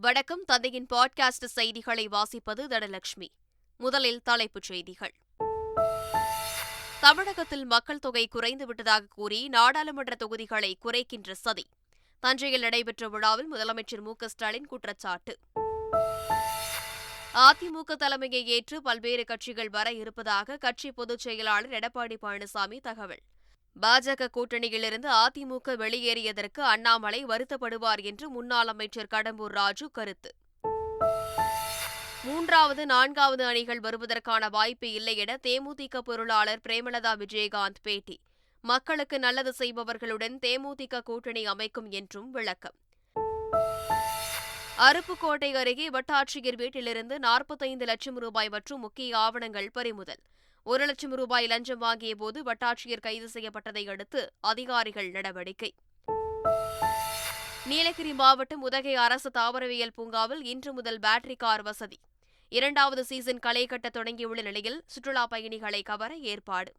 வணக்கம். தந்தையின் பாட்காஸ்ட் செய்திகளை வாசிப்பது தனலட்சுமி. முதலில் தலைப்புச் செய்திகள். தமிழகத்தில் மக்கள் தொகை குறைந்துவிட்டதாக கூறி நாடாளுமன்ற தொகுதிகளை குறைக்கின்ற சதி. தஞ்சையில் நடைபெற்ற விழாவில் முதலமைச்சர் மு.க.ஸ்டாலின் குற்றச்சாட்டு. அதிமுக தலைமையை ஏற்று பல்வேறு கட்சிகள் வர இருப்பதாக கட்சி பொதுச் செயலாளர் எடப்பாடி பழனிசாமி தகவல். பாஜக கூட்டணியிலிருந்து அதிமுக வெளியேறியதற்கு அண்ணாமலை வருத்தப்படுவார் என்று முன்னாள் அமைச்சர் கடம்பூர் ராஜு கருத்து. 3வது, 4வது அணிகள் வருவதற்கான வாய்ப்பு இல்லை என தேமுதிக பொருளாளர் பிரேமலதா விஜயகாந்த் பேட்டி. மக்களுக்கு நல்லது செய்பவர்களுடன் தேமுதிக கூட்டணி அமைக்கும் என்றும் விளக்கம். அருப்புக்கோட்டை அருகே வட்டாட்சியர் வீட்டிலிருந்து 45 லட்சம் ரூபாய் மற்றும் முக்கிய ஆவணங்கள் பறிமுதல். 1 லட்சம் ரூபாய் லஞ்சம் வாங்கிய போது வட்டாட்சியர் கைது செய்யப்பட்டதை அடுத்து அதிகாரிகள் நடவடிக்கை. நீலகிரி மாவட்டம் உதகை அரசு தாவரவியல் பூங்காவில் இன்று முதல் பேட்டரி கார் வசதி. 2வது சீசன் களை கட்ட தொடங்கியுள்ள நிலையில் சுற்றுலா பயணிகளை கவர ஏற்பாடு.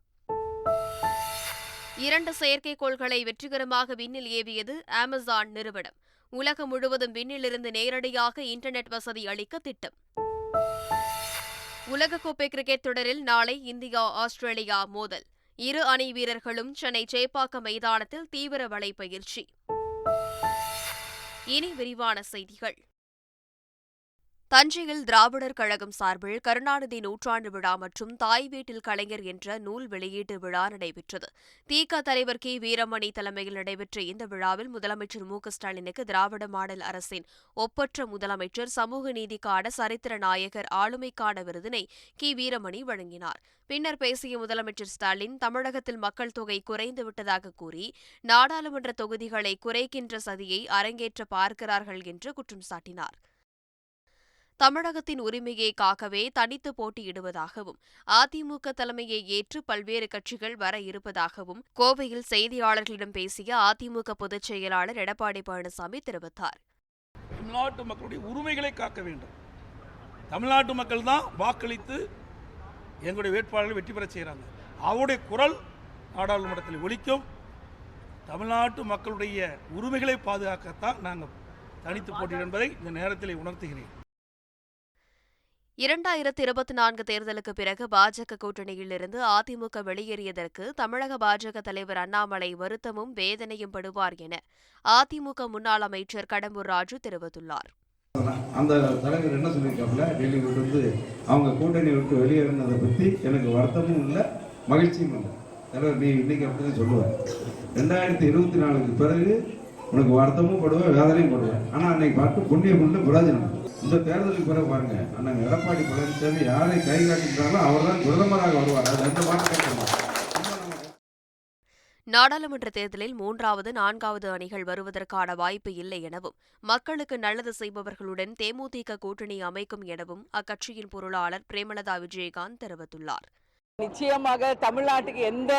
2 செயற்கைக்கோள்களை வெற்றிகரமாக விண்ணில் ஏவியது அமேசான் நிறுவனம். உலகம் முழுவதும் விண்ணிலிருந்து நேரடியாக இன்டர்நெட் வசதி அளிக்க திட்டம். உலகக்கோப்பை கிரிக்கெட் தொடரில் நாளை இந்தியா ஆஸ்திரேலியா மோதல். இரு அணி வீரர்களும் சென்னை சேப்பாக்கம் மைதானத்தில் தீவிர வலைப்பயிற்சி. இனி விரிவான செய்திகள். தஞ்சையில் திராவிடர் கழகம் சார்பில் கருணாநிதி நூற்றாண்டு விழா மற்றும் தாய் வீட்டில் கலைஞர் என்ற நூல் வெளியீட்டு விழா நடைபெற்றது. திக தலைவர் கி. வீரமணி தலைமையில் நடைபெற்ற இந்த விழாவில் முதலமைச்சர் மு.க.ஸ்டாலினுக்கு திராவிட மாடல் அரசின் ஒப்பற்ற முதலமைச்சர், சமூக நீதிக்கான சரித்திர நாயகர், ஆளுமைக்கான விருதினை கி. வீரமணி வழங்கினார். பின்னர் பேசிய முதலமைச்சர் ஸ்டாலின், தமிழகத்தில் மக்கள் தொகை குறைந்துவிட்டதாக கூறி நாடாளுமன்ற தொகுதிகளை குறைக்கின்ற சதியை அரங்கேற்ற பார்க்கிறார்கள் என்று குற்றம் சாட்டினார். தமிழகத்தின் உரிமையை காக்கவே தனித்து போட்டியிடுவதாகவும் அதிமுக தலைமையை ஏற்று பல்வேறு கட்சிகள் வர இருப்பதாகவும் கோவையில் செய்தியாளர்களிடம் பேசிய அதிமுக பொதுச் செயலாளர் எடப்பாடி பழனிசாமி தெரிவித்தார். தமிழ்நாட்டு மக்களுடைய உரிமைகளை காக்க வேண்டும். தமிழ்நாட்டு மக்கள் தான் வாக்களித்து எங்களுடைய வேட்பாளர்கள் வெற்றி பெற செய்கிறாங்க. அவருடைய குரல் நாடாளுமன்றத்தில் ஒலிக்கும். தமிழ்நாட்டு மக்களுடைய உரிமைகளை பாதுகாக்கத்தான் நாங்கள் தனித்து போட்டியிடும் என்பதை இந்த நேரத்தில் உணர்த்துகிறேன். 2024 தேர்தலுக்கு பிறகு பாஜக கூட்டணியிலிருந்து அதிமுக வெளியேறியதற்கு தமிழக பாஜக தலைவர் அண்ணாமலை வருத்தமும் வேதனையும் படுவார் என அதிமுக முன்னாள் அமைச்சர் கடம்பூர் ராஜு தெரிவித்துள்ளார். அந்த தலைவர் என்ன சொல்லியிருக்காப்புல, டெல்லி விட்டு அவங்க கூட்டணி விட்டு வெளியேறினதை பற்றி எனக்கு வருத்தமும் இல்லை, மகிழ்ச்சியும் இல்லை. தலைவர் நீ இன்னைக்கு அப்படிதான் சொல்லுவார். 2024க்கு பிறகு உனக்கு வருத்தமும் படுவேன், வேதனையும் படுவேன். ஆனால் அன்னைக்கு பார்த்து புண்ணியம் உண்டு, பிரயோஜனம். இந்த தேர்தலுக்கு பிறகு பாருங்க, அண்ணன் எடப்பாடி பழனிசாமி யாரை கை காட்டுகிறாரோ அவர்தான் பிரதமராக வருவார். அது எந்த மாற்றம். நாடாளுமன்ற தேர்தலில் 3வது, 4வது அணிகள் வருவதற்கான வாய்ப்பு இல்லை எனவும் மக்களுக்கு நல்லது செய்பவர்களுடன் தேமுதிக கூட்டணி அமைக்கும் எனவும் அக்கட்சியின் பொருளாளர் பிரேமலதா விஜயகாந்த் தெரிவித்துள்ளார். நிச்சயமாக தமிழ்நாட்டுக்கு எந்த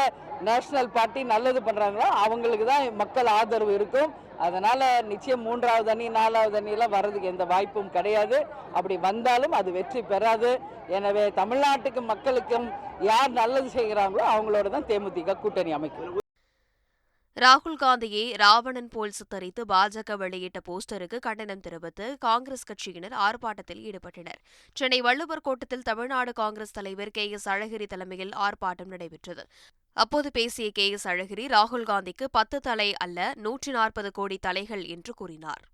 நேஷனல் பார்ட்டி நல்லது பண்றாங்களோ அவங்களுக்கு தான் மக்கள் ஆதரவு இருக்கும். அதனால நிச்சயம் 3வது அணி 4வது அணியெல்லாம் வர்றதுக்கு எந்த வாய்ப்பும் கிடையாது. அப்படி வந்தாலும் அது வெற்றி பெறாது. எனவே தமிழ்நாட்டுக்கு மக்களுக்கும் யார் நல்லது செய்கிறாங்களோ அவங்களோட தான் தேமுதிக கூட்டணி அமைக்கும். ராகுல் காந்தியை ராவணன் போல் சித்தரித்து பாஜக வெளியிட்ட போஸ்டருக்கு கண்டனம் தெரிவித்து காங்கிரஸ் கட்சியினர் ஆர்ப்பாட்டத்தில் ஈடுபட்டனர். சென்னை வள்ளுவர் கோட்டத்தில் தமிழ்நாடு காங்கிரஸ் தலைவர் கே.எஸ். அழகிரி தலைமையில் ஆர்ப்பாட்டம் நடைபெற்றது. அப்போது பேசிய கே.எஸ். அழகிரி, ராகுல் காந்திக்கு 10 தலை அல்ல 140 கோடி தலைகள் என்று கூறினார்.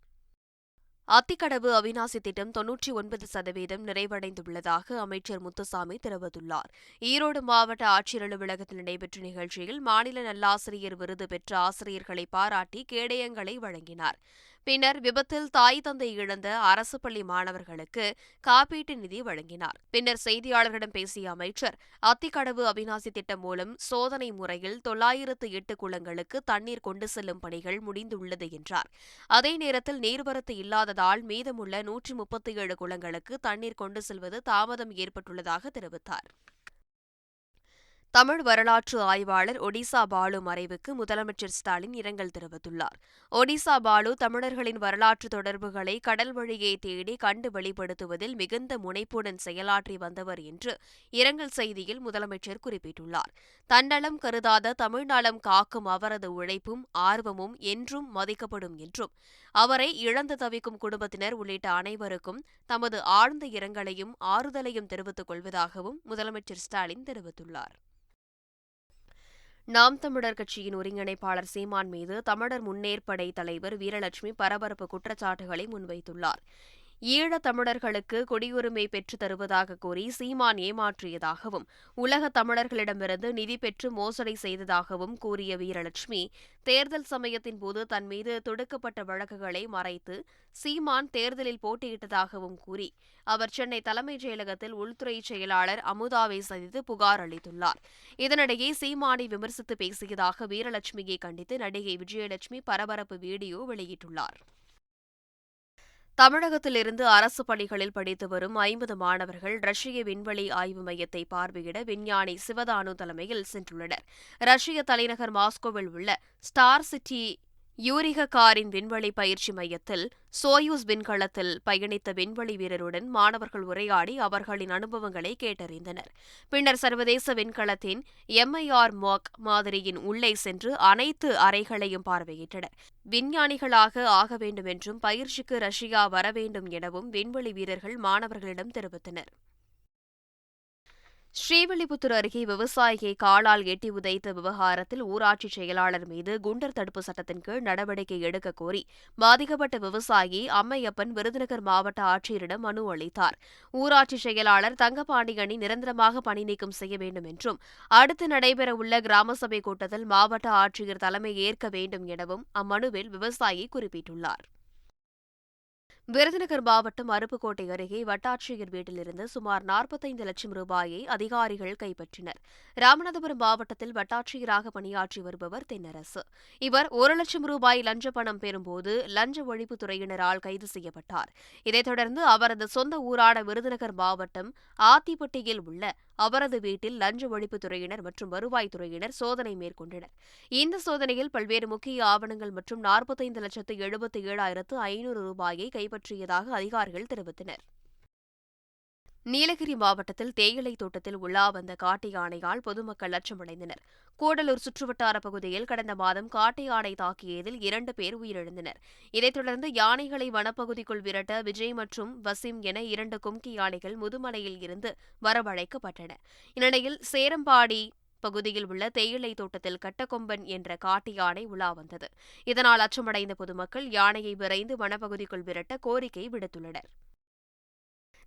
அத்திக்கடவு அவிநாசி திட்டம் 99% நிறைவடைந்துள்ளதாக அமைச்சர் முத்துசாமி தெரிவித்துள்ளார். ஈரோடு மாவட்ட ஆட்சியர் அலுவலகத்தில் நடைபெற்ற நிகழ்ச்சியில் மாநில நல்லாசிரியர் விருது பெற்ற ஆசிரியர்களை பாராட்டி கேடயங்களை வழங்கினார். பின்னர் விபத்தில் தாய் தந்தை இழந்த அரசு பள்ளி மாணவர்களுக்கு காப்பீட்டு நிதி வழங்கினார். பின்னர் செய்தியாளர்களிடம் பேசிய அமைச்சர், அத்திக்கடவு அவிநாசி திட்டம் மூலம் சோதனை முறையில் 908 குளங்களுக்கு தண்ணீர் கொண்டு செல்லும் பணிகள் முடிந்துள்ளது என்றார். அதே நேரத்தில் நீர்வரத்து இல்லாததால் மீதமுள்ள 137 குளங்களுக்கு தண்ணீர் கொண்டு செல்வது தாமதம் ஏற்பட்டுள்ளதாக தெரிவித்தார். தமிழ் வரலாற்று ஆய்வாளர் ஒடிசா பாலு மறைவுக்கு முதலமைச்சர் ஸ்டாலின் இரங்கல் தெரிவித்துள்ளார். ஒடிசா பாலு தமிழர்களின் வரலாற்று தொடர்புகளை கடல் வழியே தேடி கண்டு வெளிப்படுத்துவதில் மிகுந்த முனைப்புடன் செயலாற்றி வந்தவர் என்று இரங்கல் செய்தியில் முதலமைச்சர் குறிப்பிட்டுள்ளார். தன்னலம் கருதாத தமிழ்நலம் காக்கும் அவரது உழைப்பும் ஆர்வமும் என்றும் மதிக்கப்படும் என்றும் அவரை இழந்து தவிக்கும் குடும்பத்தினர் உள்ளிட்ட அனைவருக்கும் தமது ஆழ்ந்த இரங்கலையும் ஆறுதலையும் தெரிவித்துக் கொள்வதாகவும் முதலமைச்சர் ஸ்டாலின் தெரிவித்துள்ளார். நாம் தமிழர் கட்சியின் ஒருங்கிணைப்பாளர் சீமான் மீது தமிழர் முன்னேற்படை தலைவர் வீரலட்சுமி பரபரப்பு குற்றச்சாட்டுகளை முன்வைத்துள்ளார். ஈழத் தமிழர்களுக்கு குடியுரிமை பெற்றுத் தருவதாக கூறி சீமான் ஏமாற்றியதாகவும் உலக தமிழர்களிடமிருந்து நிதி பெற்று மோசடி செய்ததாகவும் கூறிய வீரலட்சுமி, தேர்தல் சமயத்தின் போது தன் மீது தொடுக்கப்பட்ட வழக்குகளை மறைத்து சீமான் தேர்தலில் போட்டியிட்டதாகவும் கூறி அவர் சென்னை தலைமைச் செயலகத்தில் உள்துறை செயலாளர் அமுதாவை சந்தித்து புகார் அளித்துள்ளார். இதனிடையே சீமானை விமர்சித்து பேசியதாக வீரலட்சுமியை கண்டித்து நடிகை விஜயலட்சுமி பரபரப்பு வீடியோ வெளியிட்டுள்ளார். தமிழகத்திலிருந்து அரசு பள்ளிகளில் படித்து வரும் 50 மாணவர்கள் ரஷ்ய விண்வெளி ஆய்வு மையத்தை பார்வையிட விஞ்ஞானி சிவதானு தலைமையில் சென்றுள்ளனர். ரஷ்ய தலைநகர் மாஸ்கோவில் உள்ள ஸ்டார் சிட்டி யூரிக காரின் விண்வெளி பயிற்சி மையத்தில் சோயூஸ் விண்கலத்தில் பயணித்த விண்வெளி வீரருடன் மாணவர்கள் உரையாடி அவர்களின் அனுபவங்களை கேட்டறிந்தனர். பின்னர் சர்வதேச விண்கலத்தின் MIR மாக் மாதிரியின் உள்ளே சென்று அனைத்து அறைகளையும் பார்வையிட்டனர். விஞ்ஞானிகளாக ஆக வேண்டும் என்றும் பயிற்சிக்கு ரஷ்யா வர வேண்டும் எனவும் விண்வெளி வீரர்கள் மாணவர்களிடம் தெரிவித்தனர். ஸ்ரீவில்லிபுத்தூர் அருகே விவசாயியை காலால் எட்டி உதைத்த விவகாரத்தில் ஊராட்சி செயலாளர் மீது குண்டர் தடுப்பு சட்டத்தின் கீழ் நடவடிக்கை எடுக்க கோரி பாதிக்கப்பட்ட விவசாயி அம்மையப்பன் விருதுநகர் மாவட்ட ஆட்சியரிடம் மனு அளித்தார். ஊராட்சி செயலாளர் தங்கபாண்டியனை நிரந்தரமாக பணி நீக்கம் செய்ய வேண்டும் என்றும் அடுத்து நடைபெறவுள்ள கிராம சபை கூட்டத்தில் மாவட்ட ஆட்சியர் தலைமை ஏற்க வேண்டும் எனவும் அம்மனுவில் விவசாயி குறிப்பிட்டுள்ளார். விருதுநகர் மாவட்டம் அருப்புக்கோட்டை அருகே வட்டாட்சியர் வீட்டிலிருந்து சுமார் 45 லட்சம் ரூபாயை அதிகாரிகள் கைப்பற்றினர். ராமநாதபுரம் மாவட்டத்தில் வட்டாட்சியராக பணியாற்றி வருபவர் தென்னரசு. இவர் 1 லட்சம் ரூபாய் லஞ்ச பணம் பெறும்போது லஞ்ச ஒழிப்புத்துறையினரால் கைது செய்யப்பட்டார். இதைத் தொடர்ந்து அவரது சொந்த ஊரான விருதுநகர் மாவட்டம் ஆத்திப்பட்டியில் உள்ள அவரது வீட்டில் லஞ்ச ஒழிப்புத்துறையினர் மற்றும் வருவாய்த்துறையினர் சோதனை மேற்கொண்டனர். இந்த சோதனையில் பல்வேறு முக்கிய ஆவணங்கள் மற்றும் 45,77,500 ரூபாயை கைப்பற்றியதாக அதிகாரிகள் தெரிவித்தனர். நீலகிரி மாவட்டத்தில் தேயிலை தோட்டத்தில் உலா வந்த காட்டு யானையால் பொதுமக்கள் அச்சமடைந்தனர். கூடலூர் சுற்றுவட்டார பகுதியில் கடந்த மாதம் காட்டு யானை தாக்கியதில் 2 பேர் உயிரிழந்தனர். இதைத் தொடர்ந்து யானைகளை வனப்பகுதிக்குள் விரட்ட விஜய் மற்றும் வசீம் என 2 கும்கி யானைகள் முதுமலையில் இருந்து வரவழைக்கப்பட்டன. இந்நிலையில் சேரம்பாடி பகுதியில் உள்ள தேயிலை தோட்டத்தில் கட்டக்கொம்பன் என்ற காட்டு யானை உலா வந்தது. இதனால் அச்சமடைந்த பொதுமக்கள் யானையை விரைந்து வனப்பகுதிக்குள் விரட்ட கோரிக்கை விடுத்துள்ளனர்.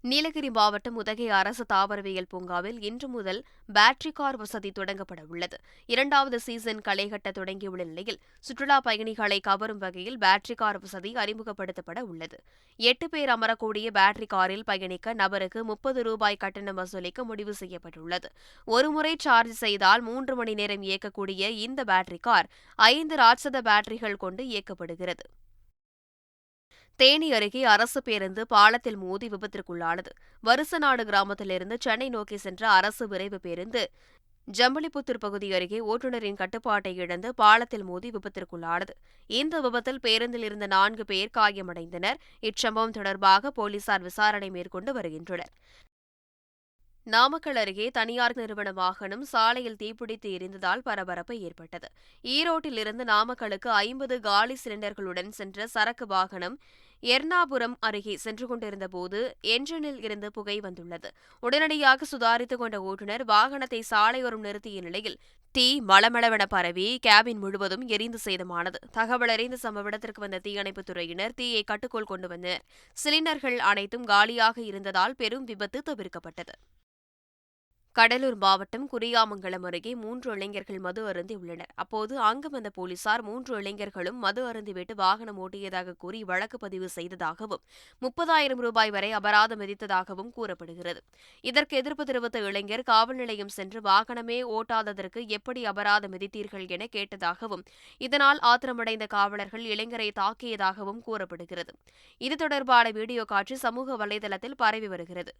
நீலகிரி மாவட்டம் உதகை அரசு தாவரவியல் பூங்காவில் இன்று முதல் பேட்டரி கார் வசதி தொடங்கப்பட உள்ளது. 2வது சீசன் களைகட்ட தொடங்கியுள்ள நிலையில் சுற்றுலா பயணிகளை கவரும் வகையில் பேட்டரி கார் வசதி அறிமுகப்படுத்தப்பட உள்ளது. 8 பேர் அமரக்கூடிய பேட்டரி காரில் பயணிக்க நபருக்கு 30 ரூபாய் கட்டணம் வசூலிக்க முடிவு செய்யப்பட்டுள்ளது. ஒருமுறை சார்ஜ் செய்தால் 3 மணி நேரம் இயக்கக்கூடிய இந்த பேட்டரி கார் 5 ராட்சத பேட்டரிகள் கொண்டு இயக்கப்படுகிறது. தேனி அருகே அரசு பேருந்து பாலத்தில் மோதி விபத்திற்குள்ளானது. வருசநாடு கிராமத்திலிருந்து சென்னை நோக்கி சென்ற அரசு விரைவு பேருந்து ஜம்பளிபுத்தூர் பகுதி அருகே ஓட்டுநரின் கட்டுப்பாட்டை இழந்து பாலத்தில் மோதி விபத்திற்குள்ளானது. இந்த விபத்தில் பேருந்தில் இருந்த 4 பேர் காயமடைந்தனர். இச்சம்பவம் தொடர்பாக போலீசார் விசாரணை மேற்கொண்டு வருகின்றனர். நாமக்கல் அருகே தனியார் நிறுவன வாகனம் சாலையில் தீப்பிடித்து எரிந்ததால் பரபரப்பு ஏற்பட்டது. ஈரோட்டிலிருந்து நாமக்கலுக்கு 50 காலி சிலிண்டர்களுடன் சென்ற சரக்கு வாகனம் எர்ணாபுரம் அருகே சென்று கொண்டிருந்தபோது என்ஜினில் இருந்து புகை வந்துள்ளது. உடனடியாக சுதாரித்துக் கொண்ட ஓட்டுநர் வாகனத்தை சாலையோரம் நிறுத்திய நிலையில் தீ மளமளவென பரவி கேபின் முழுவதும் எரிந்து சேதமானது. தகவல் அறிந்த சம்பவ இடத்திற்கு வந்த தீயணைப்புத் துறையினர் தீயை கட்டுக்குள் கொண்டு வந்தனர். சிலிண்டர்கள் அனைத்தும் காலியாக இருந்ததால் பெரும் விபத்து தவிர்க்கப்பட்டது. கடலூர் மாவட்டம் குறியாமங்கலம் அருகே 3 இளைஞர்கள் மது அருந்தியுள்ளனர். அப்போது அங்கு வந்த போலீசார் 3 இளைஞர்களும் மது அருந்திவிட்டு வாகனம் ஓட்டியதாக கூறி வழக்கு பதிவு செய்ததாகவும் 30,000 ரூபாய் வரை அபராதம் விதித்ததாகவும் கூறப்படுகிறது. இதற்கு எதிர்ப்பு தெரிவித்த இளைஞர் காவல் நிலையம் சென்று வாகனமே ஓட்டாததற்கு எப்படி அபராதம் விதித்தீர்கள் என கேட்டதாகவும் இதனால் ஆத்திரமடைந்த காவலர்கள் இளைஞரை தாக்கியதாகவும் கூறப்படுகிறது. இது தொடர்பான வீடியோ காட்சி சமூக வலைதளத்தில் பரவி வருகிறது.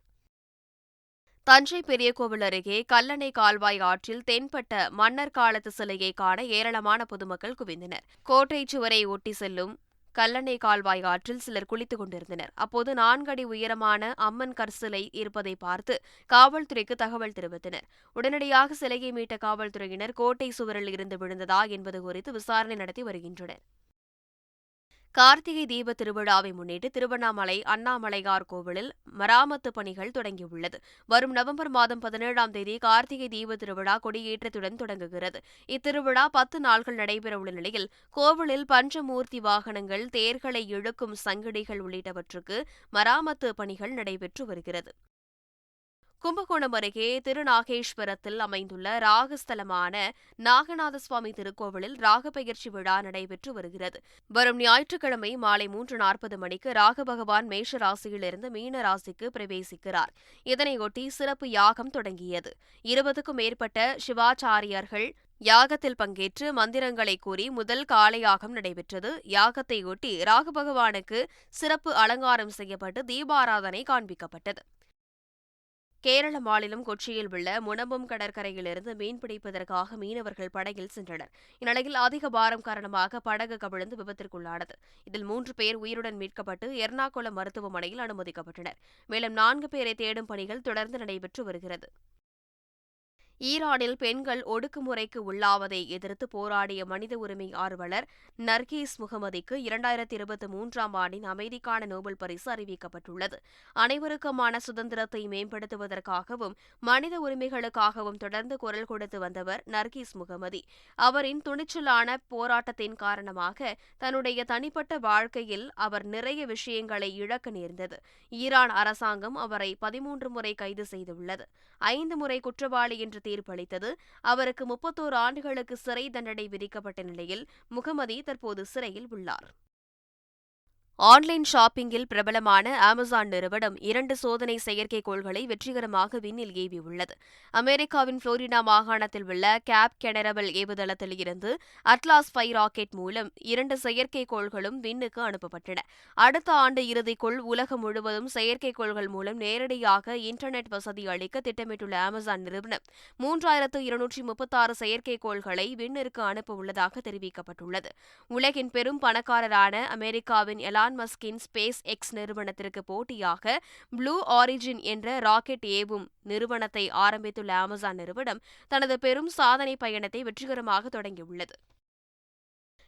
தஞ்சை பெரியகோவில் அருகே கல்லணை கால்வாய் ஆற்றில் தென்பட்ட மன்னர் காலத்து சிலையை காண ஏராளமான பொதுமக்கள் குவிந்தனர். கோட்டை சுவரை ஒட்டி செல்லும் கல்லணை கால்வாய் ஆற்றில் சிலர் குளித்துக் கொண்டிருந்தனர். அப்போது 4 அடி உயரமான அம்மன் கற்சிலை இருப்பதை பார்த்து காவல்துறைக்கு தகவல் தெரிவித்தனர். உடனடியாக சிலையை மீட்ட காவல்துறையினர் கோட்டை சுவரில் இருந்து விழுந்ததா என்பது குறித்து விசாரணை நடத்தி வருகின்றனர். கார்த்திகை தீப திருவிழாவை முன்னிட்டு திருவண்ணாமலை அண்ணாமலையார் கோவிலில் மராமத்து பணிகள் தொடங்கியுள்ளது. வரும் நவம்பர் மாதம் 17ஆம் தேதி கார்த்திகை தீப திருவிழா கொடியேற்றத்துடன் தொடங்குகிறது. இத்திருவிழா 10 நாட்கள் நடைபெறவுள்ள நிலையில் கோவிலில் பஞ்சமூர்த்தி வாகனங்கள், தேர்களை இழுக்கும் சங்கிடிகள் உள்ளிட்டவற்றுக்கு மராமத்து பணிகள் நடைபெற்று வருகிறது. கும்பகோணம் அருகே திருநாகேஸ்வரத்தில் அமைந்துள்ள ராகஸ்தலமான நாகநாத சுவாமி திருக்கோவிலில் ராகபெயர்ச்சி விழா நடைபெற்று வருகிறது. வரும் ஞாயிற்றுக்கிழமை மாலை 3:40 மணிக்கு ராக பகவான் மேஷ ராசியிலிருந்து மீன ராசிக்கு பிரவேசிக்கிறார். இதனையொட்டி சிறப்பு யாகம் தொடங்கியது. 20க்கும் மேற்பட்ட சிவாச்சாரியர்கள் யாகத்தில் பங்கேற்று மந்திரங்களை கூறி முதல் காளையாகம் நடைபெற்றது. யாகத்தையொட்டி ராகு பகவானுக்கு சிறப்பு அலங்காரம் செய்யப்பட்டு தீபாராதனை காண்பிக்கப்பட்டது. கேரள மாநிலம் கொச்சியில் உள்ள முனம்பம் கடற்கரையிலிருந்து மீன்பிடிப்பதற்காக மீனவர்கள் படகில் சென்றனர். இந்நிலையில் அதிக பாரம் காரணமாக படகு கவிழ்ந்து விபத்திற்குள்ளானது. இதில் 3 பேர் உயிருடன் மீட்கப்பட்டு எர்ணாகுளம் மருத்துவமனையில் அனுமதிக்கப்பட்டனர். மேலும் 4 பேரை தேடும் பணிகள் தொடர்ந்து நடைபெற்று வருகிறது. ஈரானில் பெண்கள் ஒடுக்குமுறைக்கு உள்ளாவதை எதிர்த்து போராடிய மனித உரிமை ஆர்வலர் நர்கீஸ் முகமதிக்கு 2023ஆம் ஆண்டின் அமைதிக்கான நோபல் பரிசு அறிவிக்கப்பட்டுள்ளது. அனைவருக்குமான சுதந்திரத்தை மேம்படுத்துவதற்காகவும் மனித உரிமைகளுக்காகவும் தொடர்ந்து குரல் கொடுத்து வந்தவர் நர்கீஸ் முகமதி. அவரின் துணிச்சலான போராட்டத்தின் காரணமாக தன்னுடைய தனிப்பட்ட வாழ்க்கையில் அவர் நிறைய விஷயங்களை இழக்க நேர்ந்தது. ஈரான் அரசாங்கம் அவரை 13 முறை கைது செய்துள்ளது. 5 முறை குற்றவாளி என்று தீர்ப்பளித்தது. அவருக்கு 31 ஆண்டுகளுக்கு சிறை தண்டனை விதிக்கப்பட்ட நிலையில் முகமதி தற்போது சிறையில் உள்ளார். ஆன்லைன் ஷாப்பிங்கில் பிரபலமான அமேசான் நிறுவனம் 2 சோதனை செயற்கைக்கோள்களை வெற்றிகரமாக விண்ணில் ஏவியுள்ளது. அமெரிக்காவின் புளோரிடா மாகாணத்தில் உள்ள கேப் கெனரவல் ஏவுதளத்தில் இருந்து அட்லாஸ் 5 ராக்கெட் மூலம் 2 செயற்கைக்கோள்களும் விண்ணுக்கு அனுப்பப்பட்டன. அடுத்த ஆண்டு இறுதிக்குள் உலகம் முழுவதும் செயற்கைக்கோள்கள் மூலம் நேரடியாக இன்டர்நெட் வசதி அளிக்க திட்டமிட்டுள்ள அமேசான் நிறுவனம் 3236 செயற்கைக்கோள்களை விண்ணிற்கு அனுப்ப உள்ளதாக தெரிவிக்கப்பட்டுள்ளது. உலகின் பெரும் பணக்காரரான அமெரிக்காவின் எலான் மஸ்கின் ஸ்பேஸ் எக்ஸ் நிறுவனத்திற்கு போட்டியாக ப்ளூ ஆரிஜின் என்ற ராக்கெட் ஏவும் நிறுவனத்தை ஆரம்பித்துள்ள அமேசான் நிறுவனம் தனது பெரும் சாதனை பயணத்தை வெற்றிகரமாக தொடங்கியுள்ளது.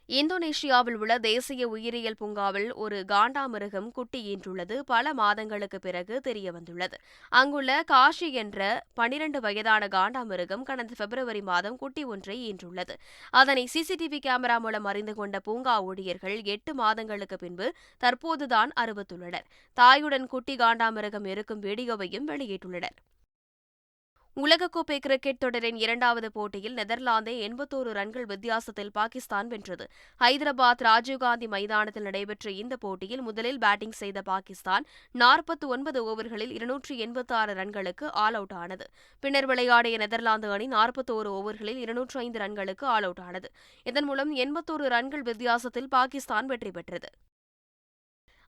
இந்தோனேஷியாவில் உள்ள தேசிய உயிரியல் பூங்காவில் ஒரு காண்டாமிருகம் குட்டி ஈன்றுள்ளது பல மாதங்களுக்கு பிறகு தெரியவந்துள்ளது. அங்குள்ள காஷி என்ற 12 வயதான காண்டாமிருகம் கடந்த பிப்ரவரி மாதம் குட்டி ஒன்றை ஈன்றுள்ளது. அதனை சிசிடிவி கேமரா மூலம் அறிந்து கொண்ட பூங்கா ஊழியர்கள் 8 மாதங்களுக்கு பின்பு தற்போதுதான் அறிவித்துள்ளனர். தாயுடன் குட்டி காண்டாமிருகம் இருக்கும் வீடியோவையும் வெளியிட்டுள்ளனர். உலகக்கோப்பை கிரிக்கெட் தொடரின் 2வது போட்டியில் நெதர்லாந்தை 81 ரன்கள் வித்தியாசத்தில் பாகிஸ்தான் வென்றது. ஹைதராபாத் ராஜீவ்காந்தி மைதானத்தில் நடைபெற்ற இந்த போட்டியில் முதலில் பேட்டிங் செய்த பாகிஸ்தான் 49 ஓவர்களில் 286 ரன்களுக்கு ஆல் அவுட் ஆனது. பின்னர் விளையாடிய நெதர்லாந்து அணி 41 ஓவர்களில் 205 ரன்களுக்கு ஆல் அவுட் ஆனது. இதன் மூலம் 81 ரன்கள் வித்தியாசத்தில் பாகிஸ்தான் வெற்றி பெற்றது.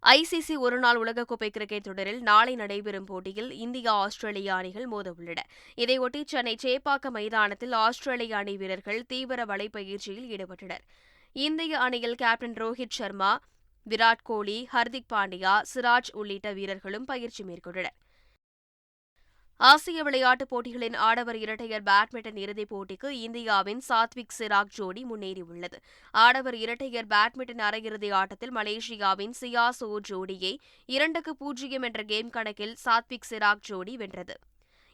ஐசிசி ஒருநாள் உலகக்கோப்பை கிரிக்கெட் தொடரில் நாளை நடைபெறும் போட்டியில் இந்தியா ஆஸ்திரேலியா அணிகள் மோதவுள்ளன. இதையொட்டி சென்னை சேப்பாக்கம் மைதானத்தில் ஆஸ்திரேலிய அணி வீரர்கள் தீவிர வலைப்பயிற்சியில் ஈடுபட்டனர். இந்திய அணியில் கேப்டன் ரோஹித் சர்மா, விராட் கோலி, ஹர்திக் பாண்டியா, சிராஜ் உள்ளிட்ட வீரர்களும் பயிற்சி மேற்கொண்டனர். ஆசிய விளையாட்டுப் போட்டிகளின் ஆடவர் இரட்டையர் பேட்மிண்டன் இறுதிப் போட்டிக்கு இந்தியாவின் சாத்விக் சிராக் ஜோடி முன்னேறியுள்ளது. ஆடவர் இரட்டையர் பேட்மிண்டன் அரையிறுதி ஆட்டத்தில் மலேசியாவின் சியா சோ ஜோடியை 2-0 என்ற கேம் கணக்கில் சாத்விக் சிராக் ஜோடி வென்றது.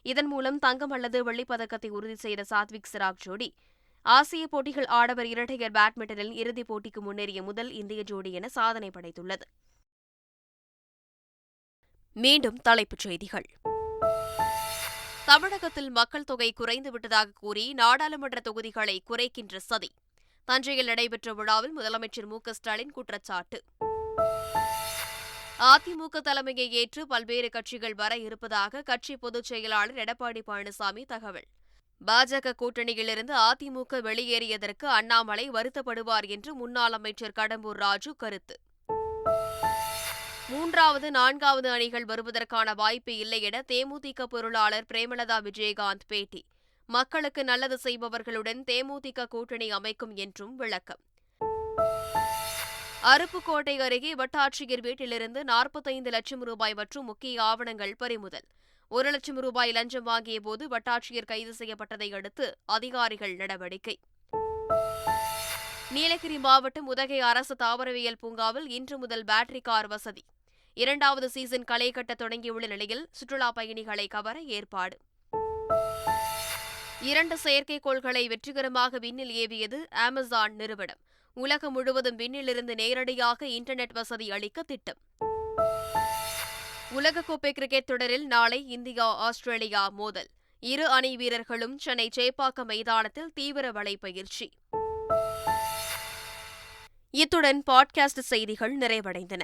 இதன் மூலம் தங்கம் அல்லது வெள்ளிப்பதக்கத்தை உறுதி செய்த சாத்விக் சிராக் ஜோடி ஆசிய போட்டிகள் ஆடவர் இரட்டையர் பேட்மிண்டனில் இறுதிப் போட்டிக்கு முன்னேறிய முதல் இந்திய ஜோடி என சாதனை படைத்துள்ளது. மீண்டும் தலைப்புச் செய்திகள். தமிழகத்தில் மக்கள் தொகை குறைந்துவிட்டதாக கூறி நாடாளுமன்ற தொகுதிகளை குறைக்கின்ற சதி. தஞ்சையில் நடைபெற்ற விழாவில் முதலமைச்சர் மு.க.ஸ்டாலின் குற்றச்சாட்டு. அதிமுக தலைமையை ஏற்று பல்வேறு கட்சிகள் வர இருப்பதாக கட்சி பொதுச் செயலாளர் எடப்பாடி பழனிசாமி தகவல். பாஜக கூட்டணியிலிருந்து அதிமுக வெளியேறியதற்கு அண்ணாமலை வருத்தப்படுவார் என்று முன்னாள் அமைச்சர் கடம்பூர் ராஜு கருத்து. மூன்றாவது, நான்காவது அணிகள் வருவதற்கான வாய்ப்பு இல்லை என தேமுதிக பொருளாளர் பிரேமலதா விஜயகாந்த் பேட்டி. மக்களுக்கு நல்லது செய்பவர்களுடன் தேமுதிக கூட்டணி அமைக்கும் என்றும் விளக்கம். அருப்புக்கோட்டை அருகே வட்டாட்சியர் வீட்டிலிருந்து 45 லட்சம் ரூபாய் மற்றும் முக்கிய ஆவணங்கள் பறிமுதல். 1 லட்சம் ரூபாய் லஞ்சம் வாங்கிய போது வட்டாட்சியர் கைது செய்யப்பட்டதை அடுத்து அதிகாரிகள் நடவடிக்கை. நீலகிரி மாவட்டம் உதகை அரசு தாவரவியல் பூங்காவில் இன்று முதல் பேட்டரி கார் வசதி. 2வது சீசன் களை கட்ட தொடங்கியுள்ள நிலையில் சுற்றுலா பயணிகளை கவர ஏற்பாடு. 2 செயற்கைக்கோள்களை வெற்றிகரமாக விண்ணில் ஏவியது அமேசான் நிறுவனம். உலகம் முழுவதும் விண்ணிலிருந்து நேரடியாக இன்டர்நெட் வசதி அளிக்க திட்டம். உலகக்கோப்பை கிரிக்கெட் தொடரில் நாளை இந்தியா ஆஸ்திரேலியா மோதல். இரு அணி வீரர்களும் சென்னை சேப்பாக்கம் மைதானத்தில் தீவிர வலைப்பயிற்சி. இத்துடன் பாட்காஸ்ட் செய்திகள் நிறைவடைந்தன.